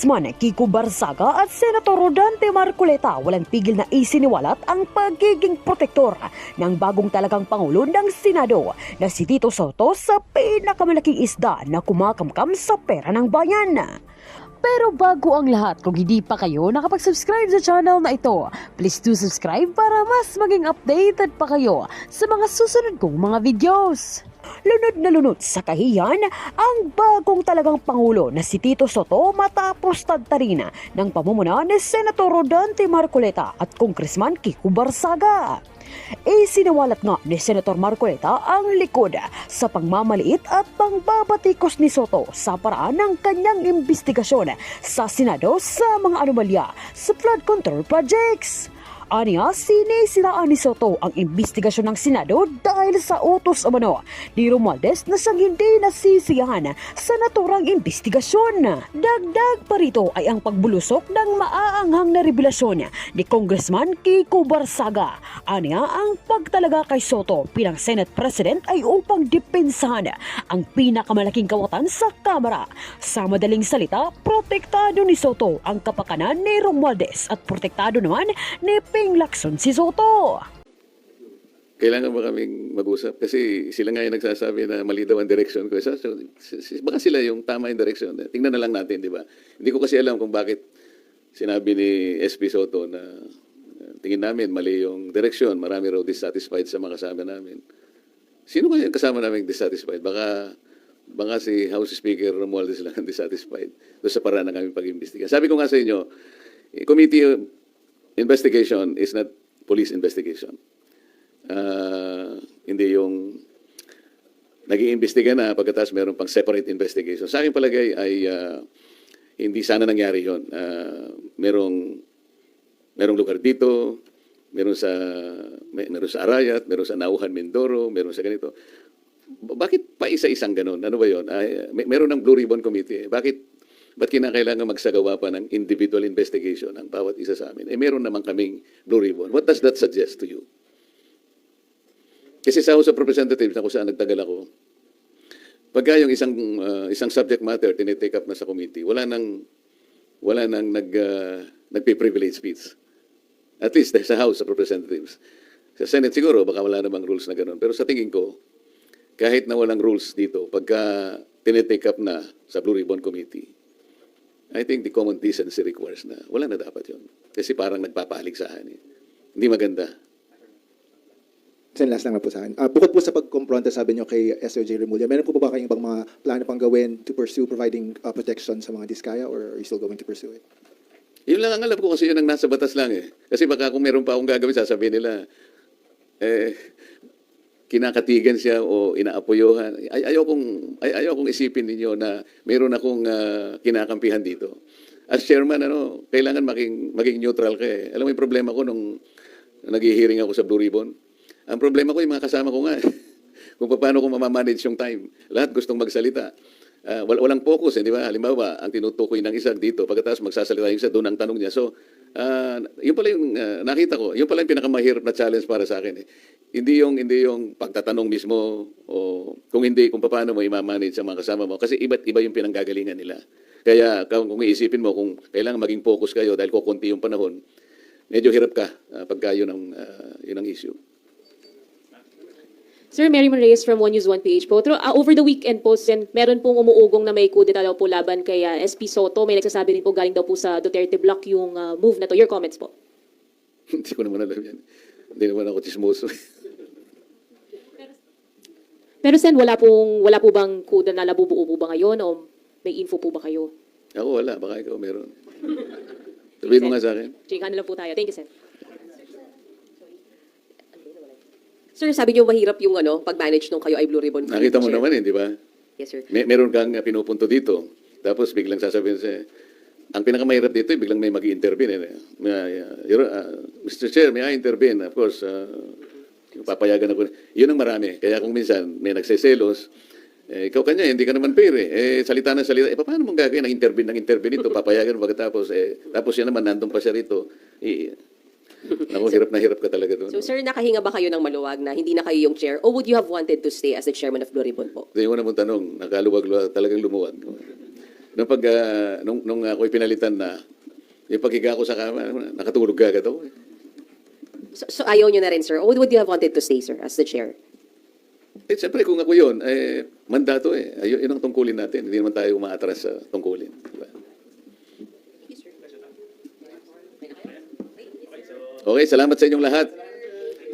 Congressman Kiko Barzaga at Senator Rodante Marcoleta walang pigil na isiniwalat ang pagiging protektor ng bagong talagang Pangulo ng Senado na si Tito Soto sa pinakamalaking isda na kumakamkam sa pera ng bayan. Pero bago ang lahat, kung hindi pa kayo nakapag-subscribe sa channel na ito, please do subscribe para mas maging updated pa kayo sa mga susunod kong mga videos. Lunod na lunod sa kahiyan ang bagong talagang Pangulo na si Tito Soto matapos tadtarina ng pamumuna ni Senator Rodante Marcoleta at Congressman Kiko Barzaga. Isinawalat nga ni Senator Marcoleta ang likod sa pangmamaliit at pangbabatikos ni Soto sa paraan ng kanyang investigasyon sa Senado sa mga anomalya sa flood control projects. Aniya, sinisiraan ni Soto ang investigasyon ng Senado dahil sa utos umano ni Romualdez na siyang hindi nasisiyahan sa naturang investigasyon. Dagdag pa rito ay ang pagbulusok ng maaanghang na revelasyon ni Congressman Kiko Barzaga. Aniya, ang pagtalaga kay Soto bilang Senate President ay upang depensahan ang pinakamalaking kawatan sa Kamara. Sa madaling salita, protektado ni Soto ang kapakanan ni Romualdez at protektado naman ni Ping Lacson si Soto. Kailangan ba kaming mag-usap? Kasi sila nga yung nagsasabi na mali daw ang direction ko. So, baka sila yung tama yung direction. Tingnan na lang natin, di ba? Hindi ko kasi alam kung bakit sinabi ni SP Soto na tingin namin mali yung direction. Marami raw dissatisfied sa mga kasama namin. Sino kaya yung kasama namin dissatisfied? Baka si House Speaker Romualdez lang dissatisfied doon sa paraan ng aming pag-imbestiga. Sabi ko nga sa inyo, committee investigation is not police investigation. Hindi yung nag-iimbestiga na pagkatapos meron pang separate investigation. Sa aking palagay ay hindi sana nangyari yun. Merong lugar dito, meron sa Arayat, meron sa Nauhan, Mindoro, meron sa ganito. Bakit pa isa-isang ganun? Ano ba yun? Meron ng Blue Ribbon Committee. Ba't kinakailangan magsagawa pa ng individual investigation ang bawat isa sa amin? Meron naman kaming Blue Ribbon. What does that suggest to you? Kasi sa House of Representatives na kung saan nagtagal ako, pagka yung isang subject matter tinitake up na sa committee, wala nang nagpe-privilege speech. At least sa House of Representatives. Sa Senate siguro, baka wala namang rules na gano'n. Pero sa tingin ko, kahit na walang rules dito, pagka tinitake up na sa Blue Ribbon Committee, I think the common decency requires na wala na dapat yun. Kasi parang nagpapahaligsahan eh. Hindi maganda. Sen, last lang na po sa akin. Bukod po sa pagkompronta, sabi nyo kay SOJ Remulla, meron po ba kayong ibang mga plano pang gawin to pursue providing protection sa mga diskaya, or are you still going to pursue it? Yun lang ang alam ko kasi yun ang nasa batas lang eh. Kasi baka kung meron pa akong gagawin, sasabihin nila, kinakatigan siya o inaapoyohan. Ayokong isipin ninyo na meron akong kinakampihan dito. As chairman, kailangan maging neutral ka eh. Alam mo yung problema ko nung nag-hearing ako sa Blue Ribbon? Ang problema ko yung mga kasama ko nga. Kung paano ko mamamanage yung time. Lahat gustong magsalita. Walang focus, di ba? Halimbawa, ang tinutukoy ng isa dito, pagkatapos magsasalita yung isa, doon ang tanong niya. So, yun pala yung nakita ko, yun pala yung pinakamahirap na challenge para sa akin. Hindi yung pagtatanong mismo, o kung paano mo i-manage ang mga kasama mo. Kasi iba't iba yung pinanggagalingan nila. Kaya kung iisipin mo, kung kailangan maging focus kayo dahil kukunti yung panahon, medyo hirap ka pagka yun ang issue. Sir, Mary Reyes from One News 1PH po. Over the weekend po, meron pong umuugong na may kudeta daw po laban kay SP Soto. May nagsasabi rin po galing daw po sa Duterte Block yung move na to. Your comments po? Hindi ko naman alam yan. Hindi naman ako chismoso. Pero Sen, wala po bang kuda na nabubuo po ba ngayon o may info po ba kayo? Ako wala, baka ikaw meron. Sabihin mo nga sa akin. Chika na lang po tayo. Thank you, Sen. Sir, sabi niyo mahirap yung pag-manage nung kayo ay Blue Ribbon. Nakita mo naman di ba? Yes, sir. Meron kang pinupunto dito. Tapos biglang sasabihin ang pinakamahirap dito, biglang may mag-i-intervene. Mr. Chair, may I intervene? Of course, papayagan ako. Yun ang marami. Kaya kung minsan may nagseselos, ikaw kanya, hindi ka naman fair salita ng salita. Paano mong gagawin ng intervene ito? Papayagan pagkatapos. Tapos yan naman, nandun pa siya rito. Ako, hirap na hirap ka talaga doon. So, sir, nakahinga ba kayo ng maluwag na hindi na kayo yung chair? Or would you have wanted to stay as the chairman of Blue Ribbon po? Hindi mo na mong tanong, nakaluwag, talagang lumuwag. nung ako'y pinalitan na, yung paghiga ko sa kama, nakatulog ka ako. So ayaw nyo na rin, sir. What would you have wanted to say, sir, as the chair? Eh, siyempre, kung ako yun, mandato eh. Yun ang tungkulin natin. Hindi naman tayo umaatras sa tungkulin. Diba? Okay, salamat sa inyong lahat.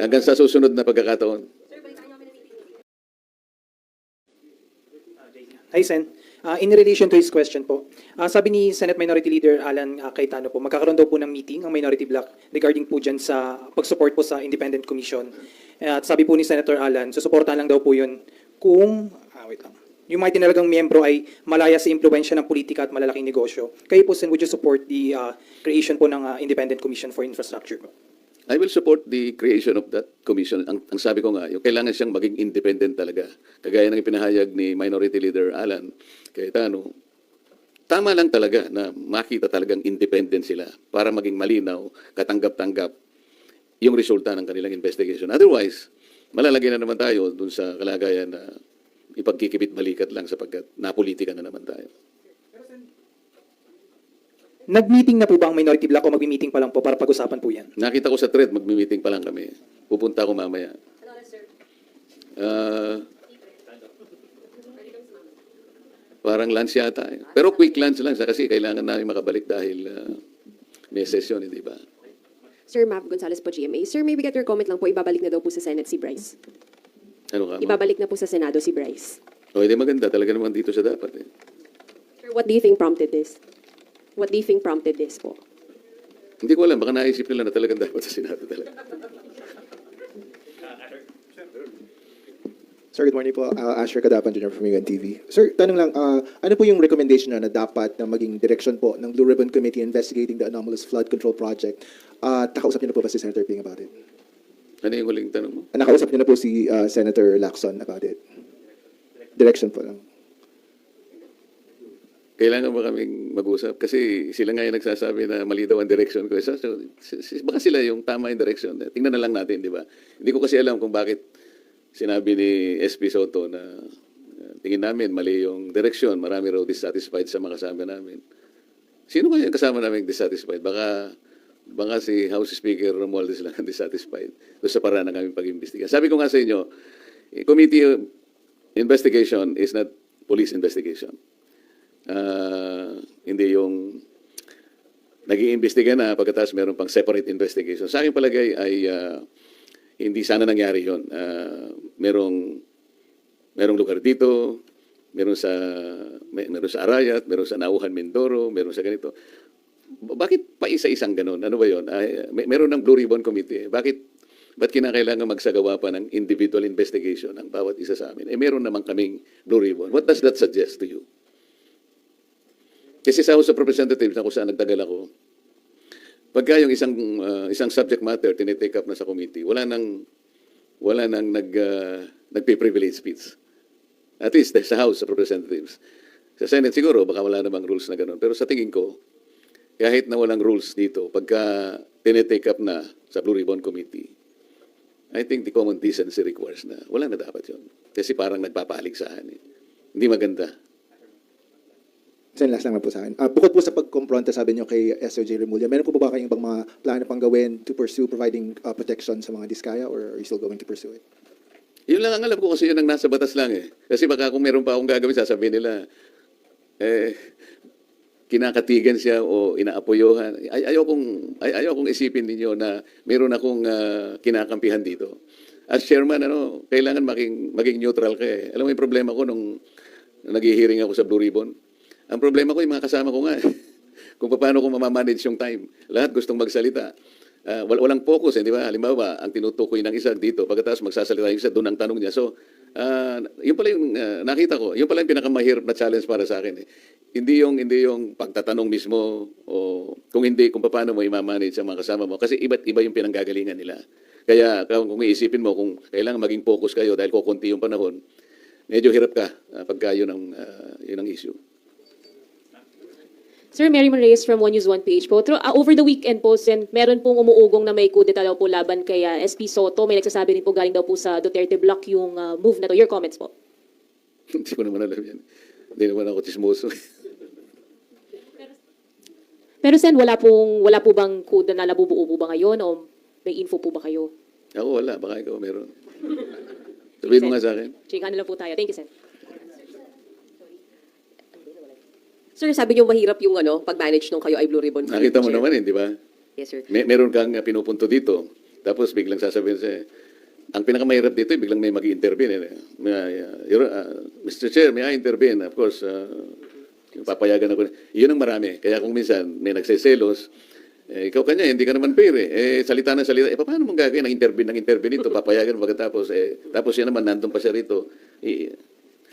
Hanggang sa susunod na pagkakataon. Hi, Sen. In relation to his question po, sabi ni Senate Minority Leader Alan Cayetano po, magkakaroon daw po ng meeting ang minority bloc regarding po dyan sa pag-support po sa independent commission. At sabi po ni Senator Alan, susuportahan lang daw po yun kung, wait lang, yung mga tinalagang miyembro ay malaya sa impluensya ng politika at malalaking negosyo. Kayo po, Sen, would you support the creation po ng independent commission for infrastructure po? I will support the creation of that commission. Ang sabi ko nga, yung kailangan siyang maging independent talaga. Kagaya ng ipinahayag ni Minority Leader Alan Cayetano, tama lang talaga na makita talagang independent sila para maging malinaw, katanggap-tanggap yung resulta ng kanilang investigation. Otherwise, malalagay na naman tayo dun sa kalagayan na ipagkikibit-balikat lang sapagkat napolitika na naman tayo. Nag-meeting na po ba ang minority bloc o mag-meeting pa lang po para pag-usapan po yan? Nakita ko sa thread, magmi-meeting pa lang kami. Pupunta ako mamaya. Parang lunch yata. Eh. Pero quick lunch lang kasi kailangan namin makabalik dahil may session, hindi ba? Sir Mav Gonzalez po, GMA. Sir, maybe get your comment lang po, ibabalik na daw po sa Senate si Bryce. Ano ka? Ibabalik na po sa Senado si Bryce. O, hindi maganda. Talaga naman dito siya dapat. Eh. Sir, what do you think prompted this? What do you think prompted this po? Hindi ko alam. Baka naisip nila na talagang dapat sa Senado talaga. Sir, good morning po. Asher Kadapan, Jr. from UNTV. Sir, tanong lang, ano po yung recommendation na dapat na maging direction po ng Blue Ribbon Committee investigating the anomalous flood control project? Nakausap niyo na po ba si Senator Ping about it? Ano yung huling tanong mo? Nakausap niyo na po si Senator Lacson about it? Direction po lang. Kailangan ba kaming mag-usap? Kasi sila nga yung nagsasabi na mali daw ang direction ko. So, baka sila yung tama yung direction. Tingnan na lang natin, di ba? Hindi ko kasi alam kung bakit sinabi ni SP Soto na tingin namin mali yung direction. Marami raw dissatisfied sa mga kasama namin. Sino kaya yung kasama namin dissatisfied? Baka si House Speaker Romualdez lang ang dissatisfied doon sa paraan ng aming pag-imbestiga. Sabi ko nga sa inyo, committee investigation is not police investigation. Hindi yung nag-iimbestiga na pagkatapos meron pang separate investigation. Sa aking palagay ay hindi sana nangyari yun. Merong lugar dito, meron sa Arayat, meron sa Nauhan, Mindoro, meron sa ganito. Bakit pa isa-isang ganun? Ano ba yun? Meron ng Blue Ribbon Committee. Ba't kinakailangan magsagawa pa ng individual investigation ang bawat isa sa amin? Meron naman kaming Blue Ribbon. What does that suggest to you? Kasi sa House of Representatives na kung saan nagtagal ako, pagka yung isang subject matter tinitake up na sa committee, wala nang nagpe-privilege speech. At least sa House of Representatives. Sa Senate siguro, baka wala namang rules na gano'n. Pero sa tingin ko, kahit na walang rules dito, pagka tinitake up na sa Blue Ribbon Committee, I think the common decency requires na wala na dapat yun. Kasi parang nagpapahaligsahan. Eh. Hindi maganda. Sen, last lang na po sa akin. Bukod po sa pagkompronta, sabi niyo kay SOJ Remulla, meron po ba kayong ibang mga plano pang gawin to pursue providing protection sa mga diskaya, or are you still going to pursue it? Yun lang ang alam ko kasi yun ang nasa batas lang eh. Kasi baka kung meron pa akong gagawin, sasabihin nila, kinakatigan siya o inaapoyohan. Ayokong isipin ninyo na meron akong kinakampihan dito. As chairman, kailangan maging neutral ka eh. Alam mo yung problema ko nung nag-hearing ako sa Blue Ribbon? Ang problema ko yung mga kasama ko nga. Kung paano ko mamamanage yung time. Lahat gustong magsalita. Walang focus, di ba? Halimbawa, ang tinutukoy ng isa dito, pagkatapos magsasalita yung isa, doon ang tanong niya. So, yun pala yung nakita ko, yun pala yung pinakamahirap na challenge para sa akin. Eh. Hindi yung pagtatanong mismo, o kung paano mo i-manage ang mga kasama mo. Kasi iba't iba yung pinanggagalingan nila. Kaya kung iisipin mo, kung kailangan maging focus kayo dahil kukunti yung panahon, medyo hirap ka pagka yun ang issue. Sir, Mary Reyes from One News One PH po. Over the weekend po, meron pong umuugong na may kudeta daw po laban kay SP Soto. May nagsasabi rin po galing daw po sa Duterte Block yung move na to. Your comments po. Hindi ko naman alam yan. Hindi naman ako chismoso. Pero Sen, wala po bang kuda na nabubuo po ba ngayon o may info po ba kayo? Ako wala, baka ikaw meron. Sabihin mo nga sa akin. Chika na lang po tayo. Thank you, Sen. Sir, sabi niyo mahirap yung pag-manage nung kayo ay Blue Ribbon. Nakita mo Chair. naman di ba? Yes, sir. Meron kang pinupunto dito, tapos biglang sasabihin sa'yo, ang pinakamahirap dito, biglang may mag-intervene. Mr. Chair, may I intervene? Of course, papayagan ako. Yun ang marami. Kaya kung minsan may nagseselos, ikaw kanya, hindi ka naman fair salita na salita. Paano mong gagawin ng intervene ito? Papayagan pagkatapos. Tapos yan naman, nandun pa siya rito.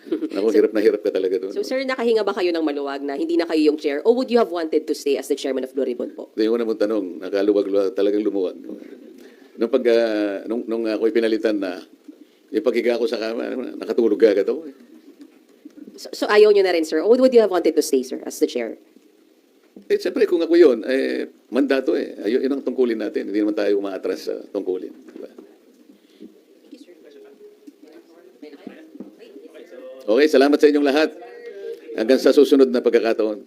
Naku, hirap na hirap ka talaga doon. So, sir, nakahinga ba kayo ng maluwag na hindi na kayo yung chair? Or would you have wanted to stay as the chairman of Blue Ribbon po? Ito yung una mong tanong, nakaluwag-luwag, talagang lumuwag. Nung ako'y pinalitan na, yung paghiga ko sa kama, nakatulog agad ako. So, ayaw nyo na rin, sir? Or would you have wanted to stay, sir, as the chair? Siyempre, kung ako yun, mandato Yun ang tungkulin natin. Hindi naman tayo umaatras sa tungkulin. Diba? Okay, salamat sa inyong lahat. Hanggang sa susunod na pagkakataon.